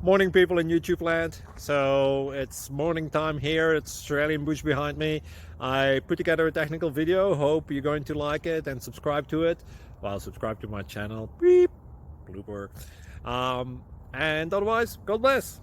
Morning, people in YouTube land. So it's morning time here. It's Australian bush behind me. I put together a technical video. Hope you're going to like it and subscribe to it. Well, subscribe to my channel. Beep. Blooper. And otherwise, God bless.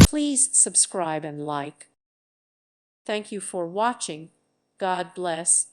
Please subscribe and like. Thank you for watching. God bless.